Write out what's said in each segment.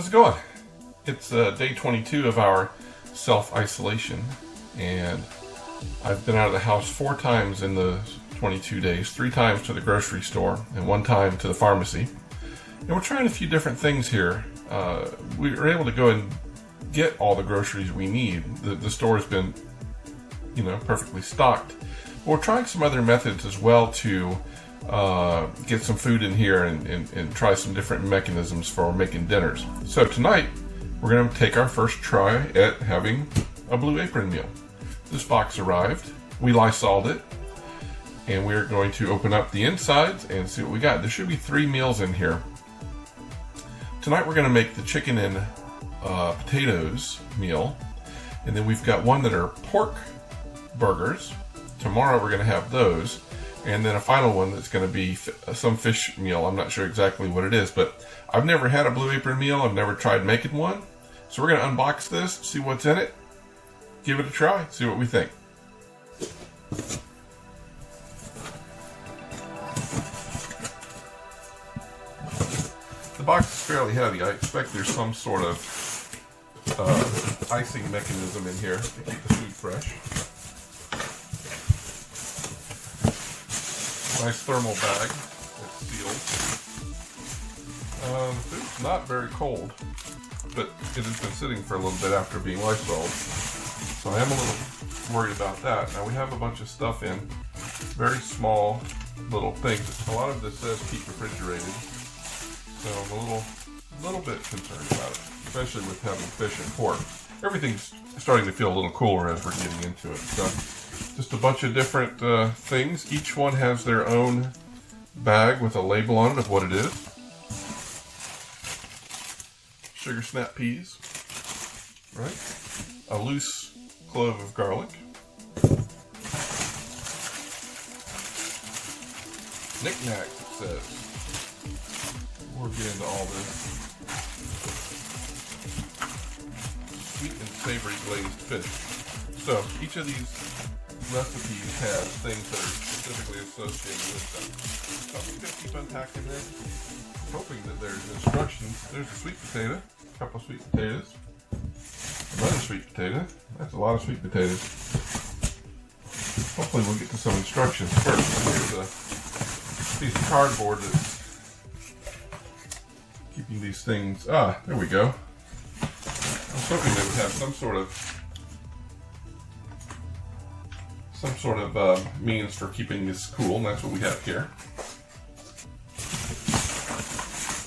How's it going? It's day 22 of our self-isolation, and I've been out of the house 4 times in the 22 days, 3 times to the grocery store and 1 time to the pharmacy. And we're trying a few different things here. We were able to go and get all the groceries we need. The store's been, perfectly stocked. But we're trying some other methods as well to get some food in here and try some different mechanisms for making dinners. So tonight, we're going to take our first try at having a Blue Apron meal. This box arrived, we Lysoled it, and we're going to open up the insides and see what we got. There should be 3 meals in here. Tonight we're going to make the chicken and potatoes meal, and then we've got one that are pork burgers. Tomorrow we're going to have those, and then a final one that's going to be some fish meal. I'm not sure exactly what it is, but I've never had a Blue Apron meal. I've never tried making one. So we're going to unbox this, see what's in it, give it a try, see what we think. The box is fairly heavy. I expect there's some sort of icing mechanism in here to keep the food fresh. Nice thermal bag that's sealed. The food's not very cold, but it has been sitting for a little bit after being Lysoled, so I am a little worried about that. Now we have a bunch of stuff in very small little things. A lot of this says keep refrigerated, so I'm a little bit concerned about it, especially with having fish and pork. Everything's starting to feel a little cooler as we're getting into it. So just a bunch of different things. Each one has their own bag with a label on it of what it is. Sugar snap peas, right? A loose clove of garlic. Knickknacks, it says. We'll get into all this. Sweet and savory glazed fish. So each of these recipes has things that are specifically associated with them. So I'm just going to keep unpacking this, hoping that there's instructions. There's a sweet potato, a couple of sweet potatoes, another sweet potato. That's a lot of sweet potatoes. Hopefully we'll get to some instructions first. Here's a piece of cardboard that's keeping these things. There we go. I was hoping they would have some sort of means for keeping this cool, and that's what we have here.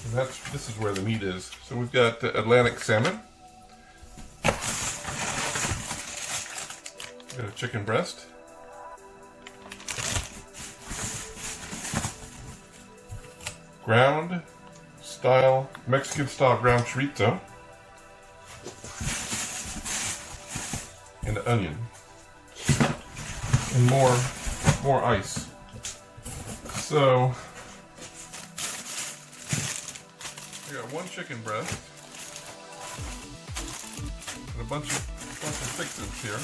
And this is where the meat is. So we've got Atlantic salmon. We've got a chicken breast. Mexican style ground chorizo. And an onion. And more ice. So I got 1 chicken breast and a bunch of fixins here.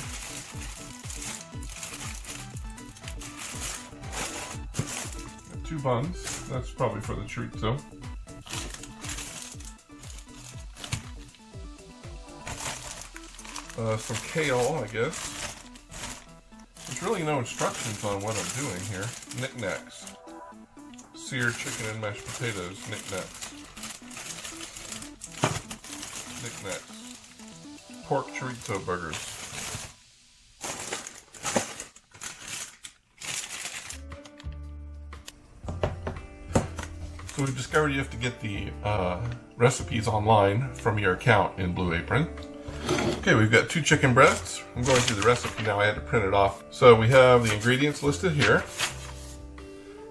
Got 2 buns. That's probably for the chorizo. Some kale, I guess. There's really no instructions on what I'm doing here. Knickknacks. Seared chicken and mashed potatoes. Knickknacks. Knickknacks. Pork chorizo burgers. So we've discovered you have to get the recipes online from your account in Blue Apron. Okay, we've got 2 chicken breasts. I'm going through the recipe now. I had to print it off. So we have the ingredients listed here,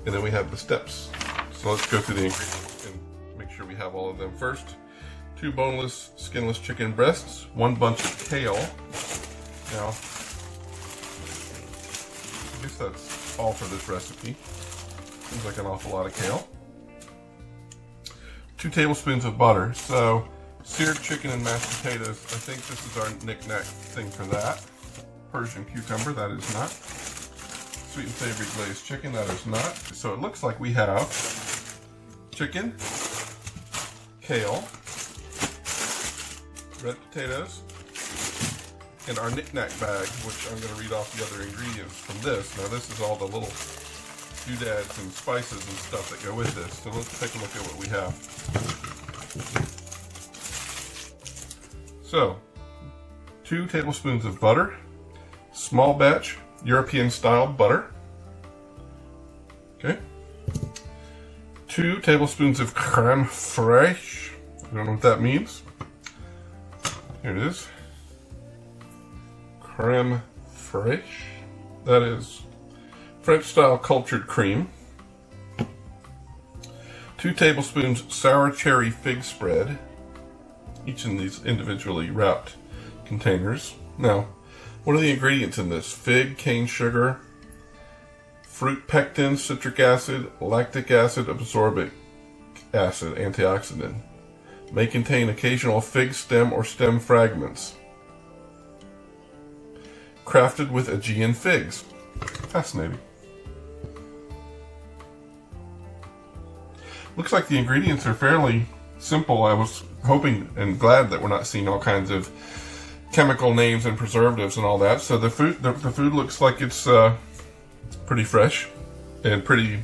and then we have the steps. So let's go through the ingredients and make sure we have all of them. First, 2 boneless, skinless chicken breasts, 1 bunch of kale. Now, I guess that's all for this recipe. Seems like an awful lot of kale. 2 tablespoons of butter. So seared chicken and mashed potatoes, I think this is our knick-knack thing for that. Persian cucumber, that is not. Sweet and savory glazed chicken, that is not. So it looks like we have chicken, kale, red potatoes, and our knick-knack bag, which I'm going to read off the other ingredients from this. Now this is all the little doodads and spices and stuff that go with this. So let's take a look at what we have. So, 2 tablespoons of butter, small batch European style butter. Okay. 2 tablespoons of crème fraîche. I don't know what that means. Here it is. Crème fraîche. That is French style cultured cream. 2 tablespoons sour cherry fig spread. Each in these individually wrapped containers. Now, what are the ingredients in this? Fig, cane sugar, fruit pectin, citric acid, lactic acid, absorbic acid, antioxidant. May contain occasional fig stem or stem fragments. Crafted with Aegean figs. Fascinating. Looks like the ingredients are fairly simple. I was hoping and glad that we're not seeing all kinds of chemical names and preservatives and all that. So the food looks like it's pretty fresh and pretty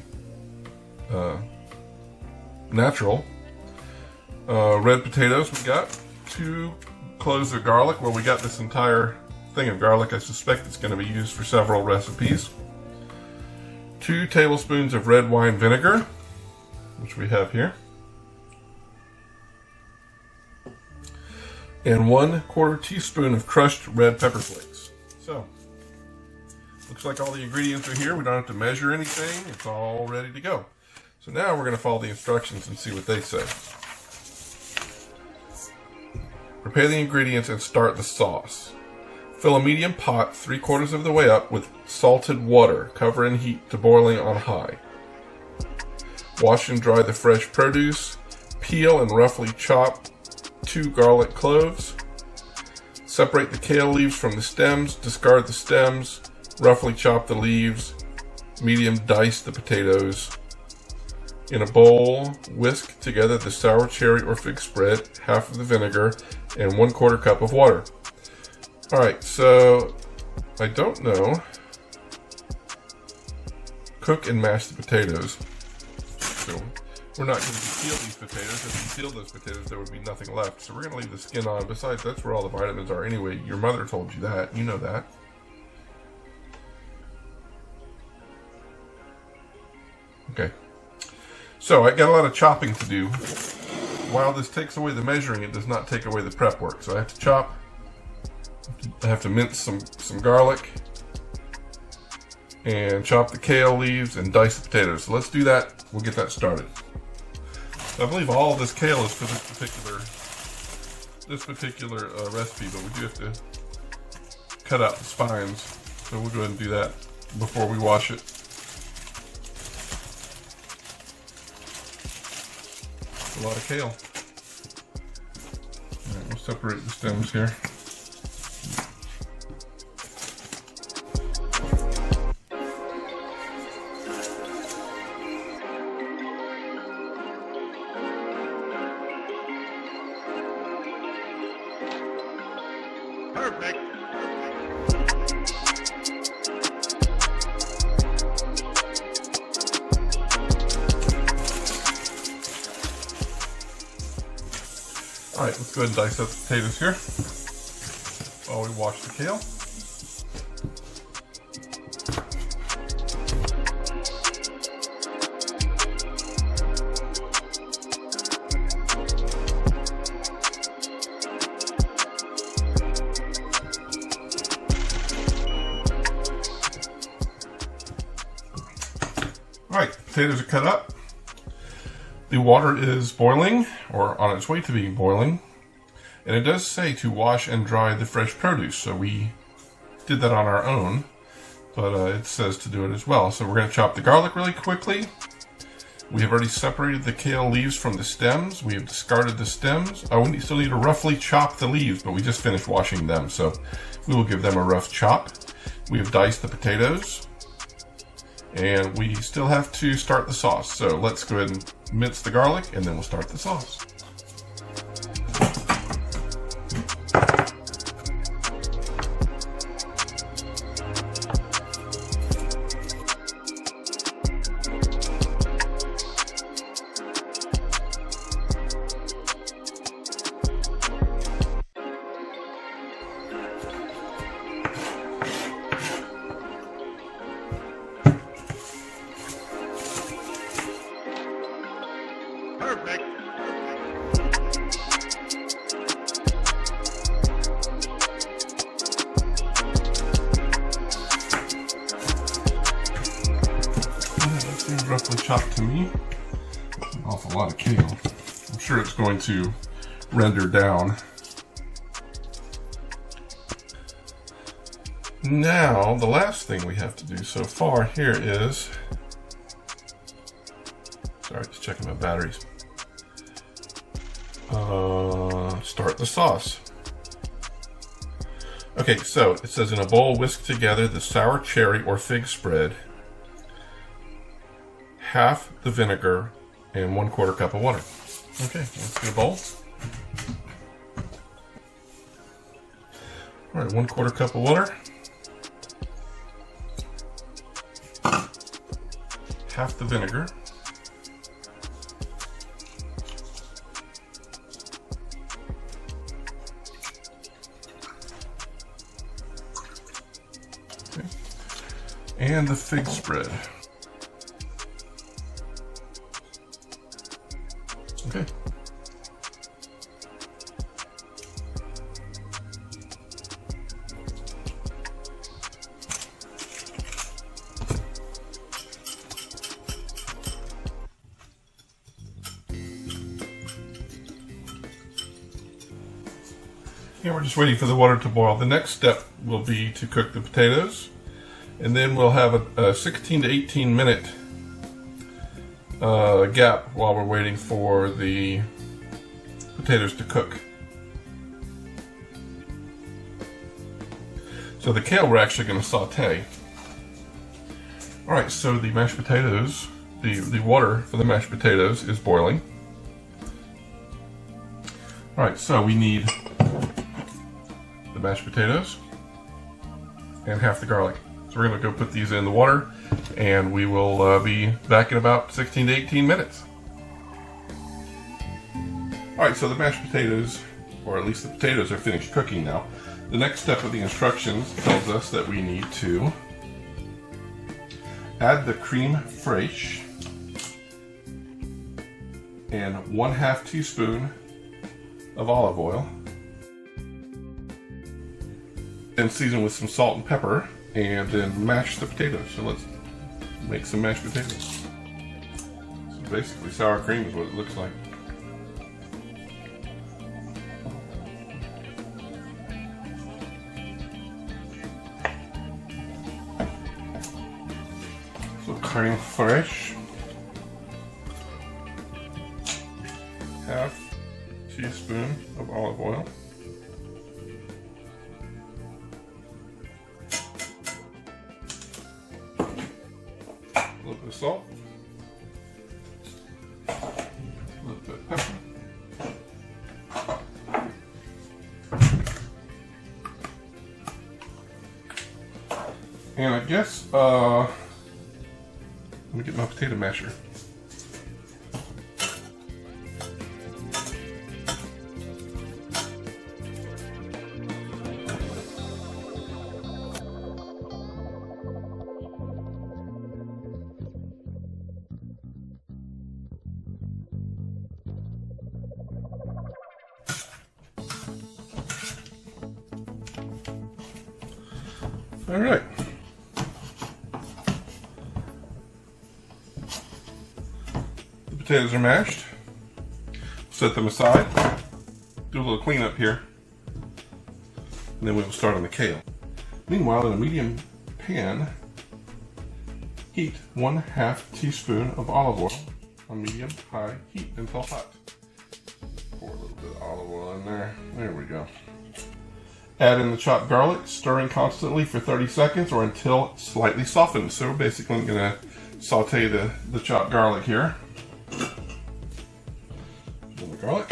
natural. Red potatoes we got. 2 cloves of garlic. Well, we got this entire thing of garlic. I suspect it's going to be used for several recipes. 2 tablespoons of red wine vinegar, which we have here. And 1/4 teaspoon of crushed red pepper flakes. So, looks like all the ingredients are here. We don't have to measure anything. It's all ready to go. So now we're going to follow the instructions and see what they say. Prepare the ingredients and start the sauce. Fill a medium pot 3/4 of the way up with salted water. Cover and heat to boiling on high. Wash and dry the fresh produce. Peel and roughly chop 2 garlic cloves. Separate the kale leaves from the stems. Discard the stems. Roughly chop the leaves. Medium dice the potatoes. In a bowl, whisk together the sour cherry or fig spread, half of the vinegar, and 1/4 cup of water. Alright, so I don't know. Cook and mash the potatoes. So we're not going to peel these potatoes. If we peel those potatoes, there would be nothing left. So we're going to leave the skin on. Besides, that's where all the vitamins are anyway. Your mother told you that. You know that. Okay. So I got a lot of chopping to do. While this takes away the measuring, it does not take away the prep work. So I have to chop. I have to mince some garlic. And chop the kale leaves and dice the potatoes. So let's do that. We'll get that started. I believe all of this kale is for this particular recipe, but we do have to cut out the spines. So we'll go ahead and do that before we wash it. A lot of kale. All right, we'll separate the stems here. Perfect. All right, let's go ahead and dice up the potatoes here while we wash the kale. All right, potatoes are cut up. The water is boiling, or on its way to being boiling, and it does say to wash and dry the fresh produce, so we did that on our own, but it says to do it as well. So we're going to chop the garlic really quickly. We have already separated the kale leaves from the stems. We have discarded the stems. Oh, we still need to roughly chop the leaves, but we just finished washing them, so we will give them a rough chop. We have diced the potatoes. And we still have to start the sauce. So let's go ahead and mince the garlic and then we'll start the sauce. Seems roughly chopped to me. An awful lot of kale. I'm sure it's going to render down. Now, the last thing we have to do so far here is, sorry, just checking my batteries. Start the sauce. Okay, so it says in a bowl, whisk together the sour cherry or fig spread, half the vinegar, and 1/4 cup of water. Okay, let's get a bowl. All right, 1/4 cup of water, half the vinegar, okay, and the fig spread. Okay. Yeah, we're just waiting for the water to boil. The next step will be to cook the potatoes, and then we'll have a 16 to 18 minute gap while we're waiting for the potatoes to cook. So the kale we're actually going to saute. Alright, so the mashed potatoes, the water for the mashed potatoes is boiling. Alright, so we need the mashed potatoes and half the garlic. So we're going to go put these in the water, and we will be back in about 16 to 18 minutes. Alright, so the mashed potatoes, or at least the potatoes, are finished cooking now. The next step of the instructions tells us that we need to add the creme fraiche and 1/2 teaspoon of olive oil, and season with some salt and pepper, and then mash the potatoes. So let's make some mashed potatoes. So basically sour cream is what it looks like. So creme fraiche, 1/2 teaspoon of olive oil, a little bit of salt, a little bit of pepper, and I guess let me get my potato masher. All right. The potatoes are mashed. Set them aside. Do a little cleanup here. And then we'll start on the kale. Meanwhile, in a medium pan, heat 1/2 teaspoon of olive oil on medium-high heat until hot. Pour a little bit of olive oil in there. There we go. Add in the chopped garlic, stirring constantly for 30 seconds or until slightly softened. So we're basically going to saute the chopped garlic here. Put in the garlic.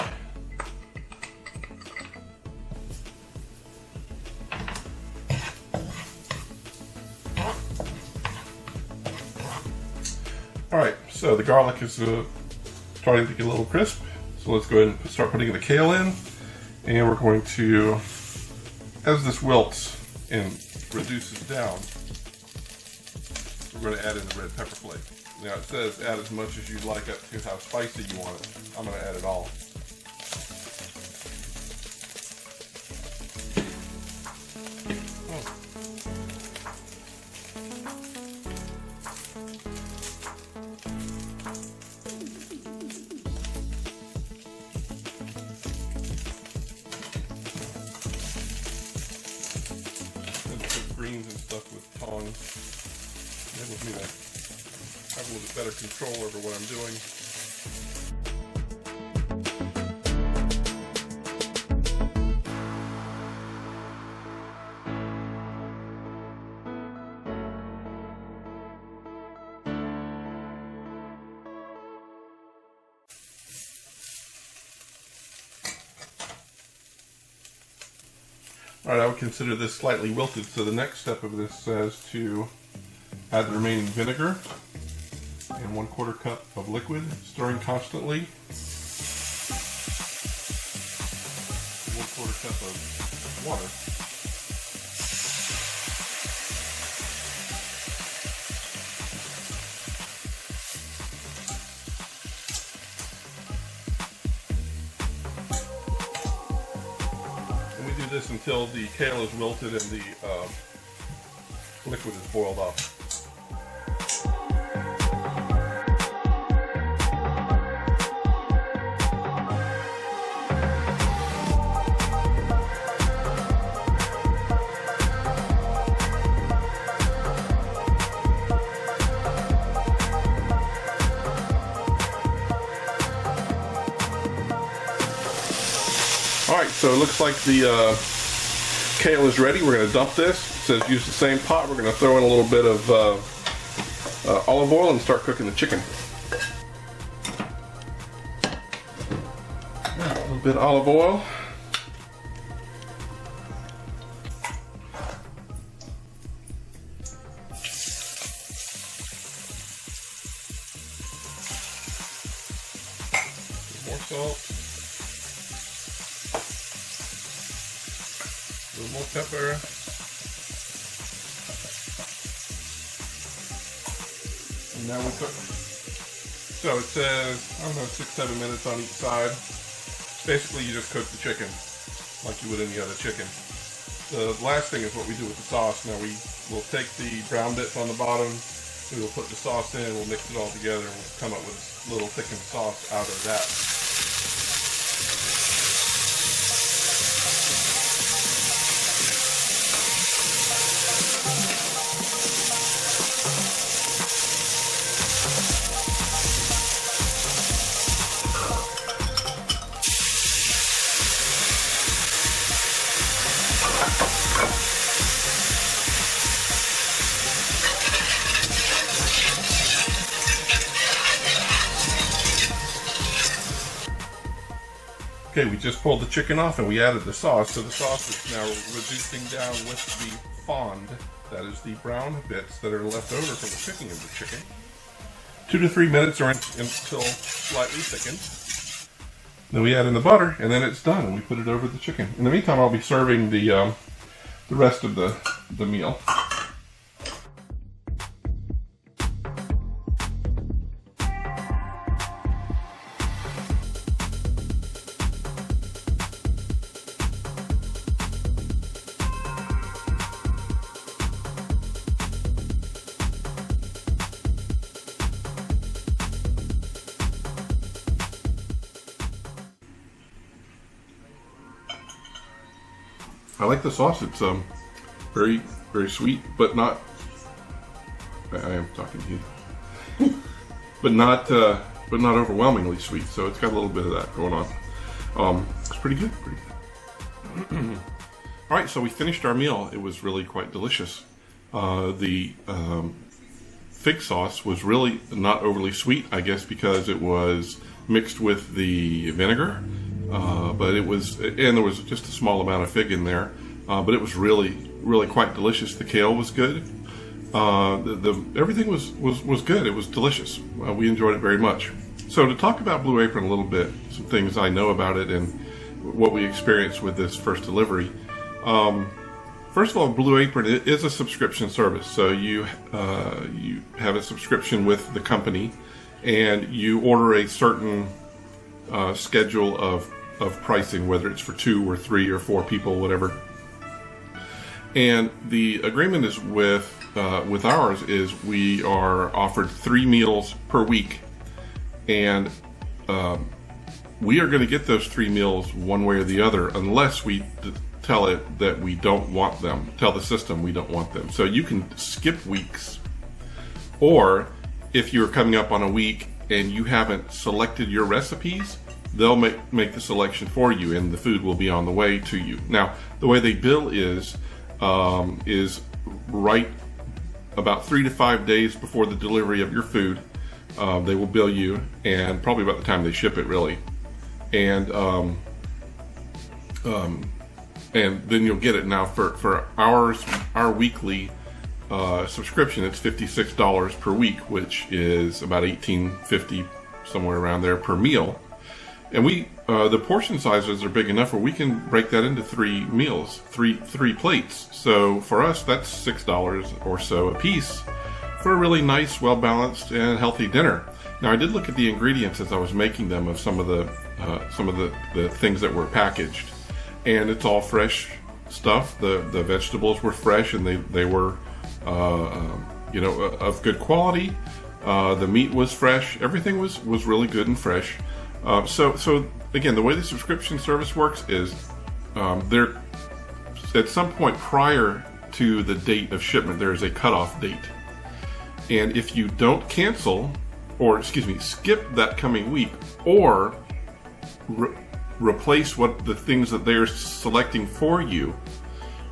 Alright, so the garlic is starting to get a little crisp. So let's go ahead and start putting the kale in. And we're going to, as this wilts and reduces down, we're going to add in the red pepper flake. Now it says add as much as you'd like up to how spicy you want it. I'm going to add it all. greens and stuff with tongs. Enables me to have a little bit better control over what I'm doing. Alright, I would consider this slightly wilted, so the next step of this says to add the remaining vinegar and 1/4 cup of liquid, stirring constantly. 1/4 cup of water. This until the kale is wilted and the liquid is boiled off. Alright, so it looks like the kale is ready. We're going to dump this. It says use the same pot. We're going to throw in a little bit of olive oil and start cooking the chicken. A little bit of olive oil. More salt. A little more pepper. And now we cook. So it says, I don't know, 6-7 minutes on each side. Basically you just cook the chicken like you would any other chicken. The last thing is what we do with the sauce. Now we will take the brown bits on the bottom, we will put the sauce in, we'll mix it all together, and we'll come up with a little thickened sauce out of that. Okay, we just pulled the chicken off and we added the sauce. So the sauce is now reducing down with the fond. That is the brown bits that are left over from the cooking of the chicken. 2 to 3 minutes or until slightly thickened. Then we add in the butter and then it's done and we put it over the chicken. In the meantime, I'll be serving the rest of the meal. I like the sauce. It's very, very sweet, but not. I am talking to you, but not overwhelmingly sweet. So it's got a little bit of that going on. It's pretty good. Pretty good. All right, so we finished our meal. It was really quite delicious. The fig sauce was really not overly sweet, I guess, because it was mixed with the vinegar. But it was, and there was just a small amount of fig in there, but it was really, really quite delicious. The kale was good. Everything was good. It was delicious. We enjoyed it very much. So to talk about Blue Apron a little bit, some things I know about it and what we experienced with this first delivery. First of all, Blue Apron is a subscription service. So you have a subscription with the company, and you order a certain schedule of pricing, whether it's for 2 or 3 or 4 people, whatever. And the agreement is with ours is we are offered 3 meals per week, and we are going to get those 3 meals one way or the other, unless we tell it that we don't want them, tell the system we don't want them. So you can skip weeks, or if you're coming up on a week and you haven't selected your recipes, they'll make the selection for you, and the food will be on the way to you. Now, the way they bill is right about 3 to 5 days before the delivery of your food. They will bill you, and probably about the time they ship it, really. And then you'll get it. Now for our weekly subscription, it's $56 per week, which is about $18.50, somewhere around there, per meal. And the portion sizes are big enough where we can break that into 3 meals, three plates. So for us, that's $6 or so a piece for a really nice, well-balanced, and healthy dinner. Now, I did look at the ingredients as I was making them of some of the things that were packaged, and it's all fresh stuff. The vegetables were fresh, and they were of good quality. The meat was fresh. Everything was really good and fresh. So again, the way the subscription service works is there, at some point prior to the date of shipment, there is a cutoff date. And if you don't cancel, or skip that coming week, or replace the things that they're selecting for you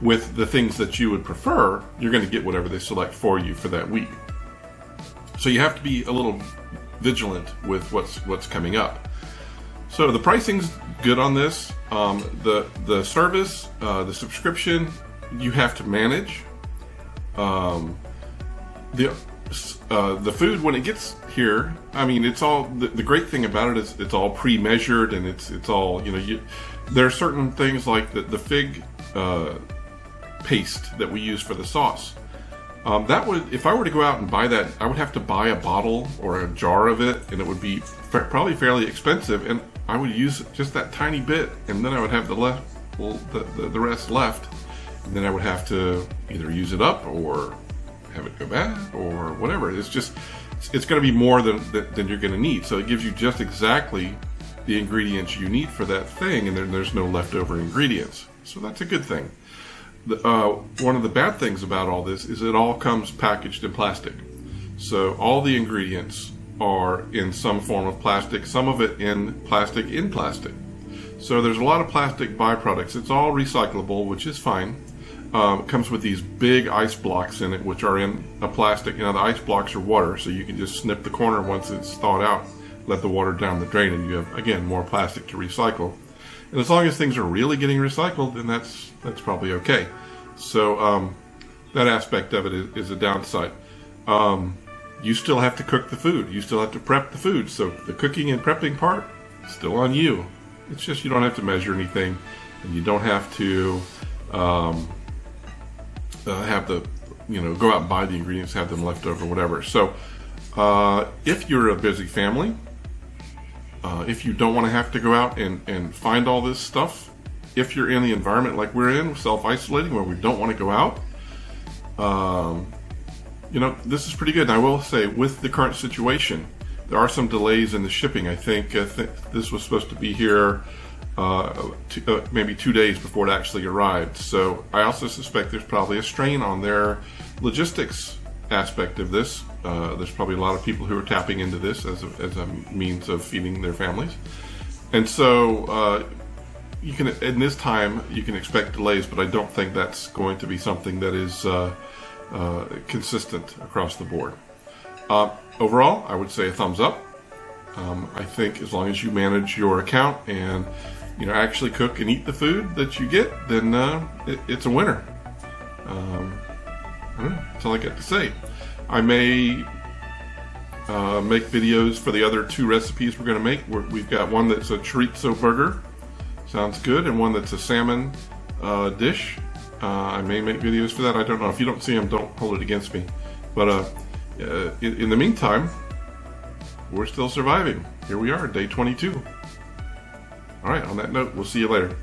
with the things that you would prefer, you're going to get whatever they select for you for that week. So you have to be a little vigilant with what's coming up. So the pricing's good on this. The service, the subscription, you have to manage. The food, when it gets here, I mean, it's all, the great thing about it is it's all pre-measured, and it's all, there are certain things like the fig paste that we use for the sauce. That would, if I were to go out and buy that, I would have to buy a bottle or a jar of it, and it would be probably fairly expensive, and I would use just that tiny bit, and then I would have the rest left, and then I would have to either use it up or have it go bad or whatever. It's going to be more than you're going to need. So it gives you just exactly the ingredients you need for that thing, and then there's no leftover ingredients. So that's a good thing. One of the bad things about all this is it all comes packaged in plastic. So all the ingredients are in some form of plastic, some of it in plastic. So there's a lot of plastic byproducts. It's all recyclable, which is fine. It comes with these big ice blocks in it, which are in a plastic. The ice blocks are water, so you can just snip the corner once it's thawed out, let the water down the drain, and you have, again, more plastic to recycle. And as long as things are really getting recycled, then that's probably okay. So that aspect of it is a downside. You still have to cook the food. You still have to prep the food. So the cooking and prepping part, still on you. It's just you don't have to measure anything, and you don't have to have the, go out and buy the ingredients, have them left over, whatever. So if you're a busy family, if you don't want to have to go out and find all this stuff, if you're in the environment like we're in, self-isolating, where we don't want to go out, this is pretty good. And I will say, with the current situation, there are some delays in the shipping. I think this was supposed to be here maybe 2 days before it actually arrived. So I also suspect there's probably a strain on their logistics aspect of this. There's probably a lot of people who are tapping into this as a means of feeding their families. And so you can, in this time, you can expect delays, but I don't think that's going to be something that is consistent across the board. Overall, I would say a thumbs up. I think as long as you manage your account and actually cook and eat the food that you get, then it's a winner. I don't know, that's all I got to say. I may make videos for the other 2 recipes we're going to make. We've got one that's a chorizo burger, sounds good, and one that's a salmon dish. I may make videos for that. I don't know. If you don't see them, don't hold it against me. But in the meantime, we're still surviving. Here we are, day 22. All right, on that note, we'll see you later.